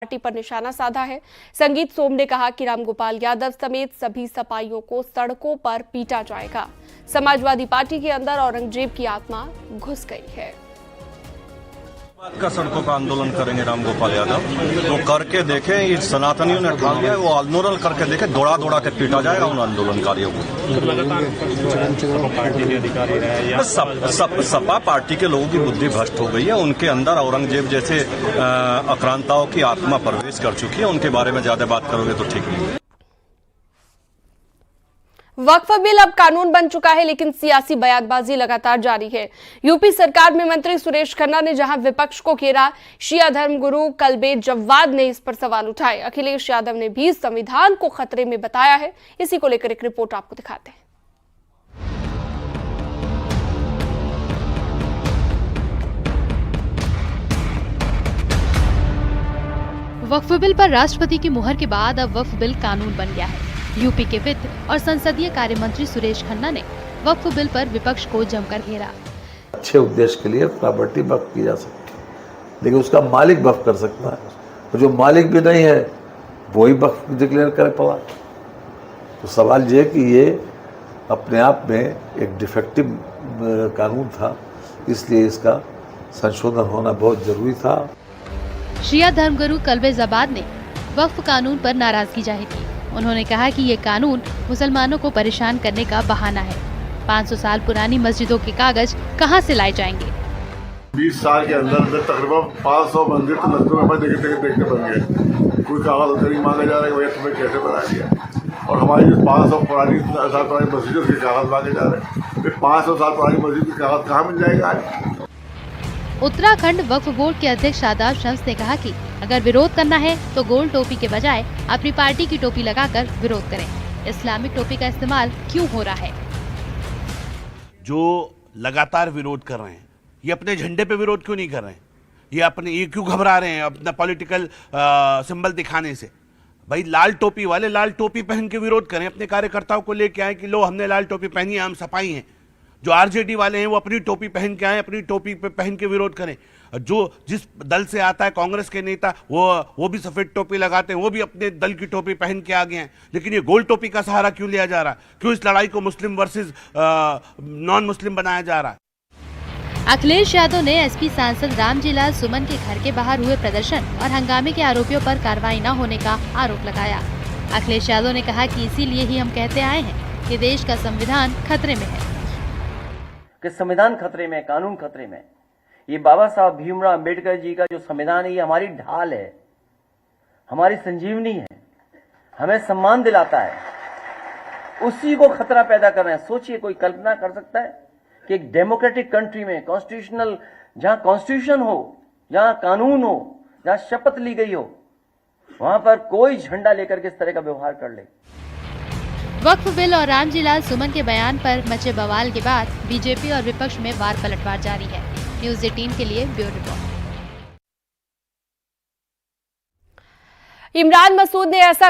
Party पर निशाना साधा है। संगीत सोम ने कहा कि रामगोपाल यादव समेत सभी सपाइयों को सड़कों पर पीटा जाएगा। समाजवादी पार्टी के अंदर औरंगजेब की आत्मा घुस गई है। का सड़कों का आंदोलन करेंगे रामगोपाल यादव, तो करके देखें। ये सनातनियों ने ठान लिया है, वो आंदोलन करके देखे, दौड़ा दौड़ा के पीटा जाएगा उन आंदोलनकारियों को। सपा पार्टी के लोगों की बुद्धि भ्रष्ट हो गई है। उनके अंदर औरंगजेब जैसे आक्रांताओं की आत्मा प्रवेश कर चुकी है। उनके बारे में ज्यादा बात करोगे तो ठीक नहीं है। वक्फ बिल अब कानून बन चुका है, लेकिन सियासी बयानबाजी लगातार जारी है। यूपी सरकार में मंत्री सुरेश खन्ना ने जहां विपक्ष को घेरा, शिया धर्मगुरु कल्बे जव्वाद ने इस पर सवाल उठाए। अखिलेश यादव ने भी संविधान को खतरे में बताया है। इसी को लेकर एक रिपोर्ट आपको दिखाते हैं। वक्फ बिल पर राष्ट्रपति की मुहर के बाद अब वक्फ बिल कानून बन गया है। यूपी के वित्त और संसदीय कार्य मंत्री सुरेश खन्ना ने वक्फ बिल पर विपक्ष को जमकर घेरा। अच्छे उद्देश्य के लिए प्रॉपर्टी वक्फ की जा सकती है, लेकिन उसका मालिक वक्फ कर सकता है, और जो मालिक भी नहीं है वही वक्फ डिक्लेयर करे पड़ा। तो सवाल ये कि ये अपने आप में एक डिफेक्टिव कानून था, इसलिए इसका संशोधन होना बहुत जरूरी था। शिया धर्मगुरु कल्बे जव्वाद ने वक्फ कानून पर नाराजगी जाहिर की। उन्होंने कहा कि ये कानून मुसलमानों को परेशान करने का बहाना है। 500 साल पुरानी मस्जिदों के कागज कहां से लाए जाएंगे? 20 साल के अंदर तकरीबन 500 मंदिर तो नजरों में देखते बन गए। कोई कागज नहीं मांगा जा रहा है, भैया तुम्हें कैसे बना दिया। और हमारी 500 साल पुरानी मस्जिदों के कागज मांगे जा रहे हैं। फिर 500 साल पुरानी मस्जिद के कागज कहाँ मिल जाएगा आज? उत्तराखंड वक्फ बोर्ड के अध्यक्ष शादाब शम्स ने कहा कि अगर विरोध करना है तो गोल टोपी के बजाय अपनी पार्टी की टोपी लगाकर विरोध करें। इस्लामिक टोपी का इस्तेमाल क्यों हो रहा है? जो लगातार विरोध कर रहे हैं, ये अपने झंडे पे विरोध क्यों नहीं कर रहे हैं? ये क्यों घबरा रहे हैं अपना पॉलिटिकल सिंबल दिखाने से? भाई लाल टोपी वाले लाल टोपी पहन के विरोध करें, अपने कार्यकर्ताओं को लेके आए कि लो हमने लाल टोपी पहनी है, हम सपाई हैं। जो आरजेडी वाले हैं वो अपनी टोपी पहन के आए, अपनी टोपी पे पहन के विरोध करें। जो जिस दल से आता है कांग्रेस के नेता वो भी सफेद टोपी लगाते हैं, वो भी अपने दल की टोपी पहन के आ गए हैं। लेकिन ये गोल टोपी का सहारा क्यों लिया जा रहा है? क्यों इस लड़ाई को मुस्लिम वर्सेस नॉन मुस्लिम बनाया जा रहा है? अखिलेश यादव ने एसपी सांसद रामजीलाल सुमन के घर के बाहर हुए प्रदर्शन और हंगामे के आरोपियों पर कार्रवाई न होने का आरोप लगाया। अखिलेश यादव ने कहा कि इसीलिए ही हम कहते आए हैं कि देश का संविधान खतरे में है। कि संविधान खतरे में, कानून खतरे में। ये बाबा साहब भीमराव अंबेडकर जी का जो संविधान है, ये हमारी ढाल है, हमारी संजीवनी है, हमें सम्मान दिलाता है। उसी को खतरा पैदा कर रहे हैं। सोचिए, कोई कल्पना कर सकता है कि एक डेमोक्रेटिक कंट्री में कॉन्स्टिट्यूशनल, जहां कॉन्स्टिट्यूशन हो, जहां कानून हो, जहां शपथ ली गई हो, वहां पर कोई झंडा लेकर के इस तरह का व्यवहार कर ले। वक्फ बिल और रामजीलाल सुमन के बयान पर मचे बवाल के बाद बीजेपी और विपक्ष में वार पलटवार जारी है। न्यूज़ 18 के लिए ब्यूरो रिपोर्ट। इमरान मसूद ने ऐसा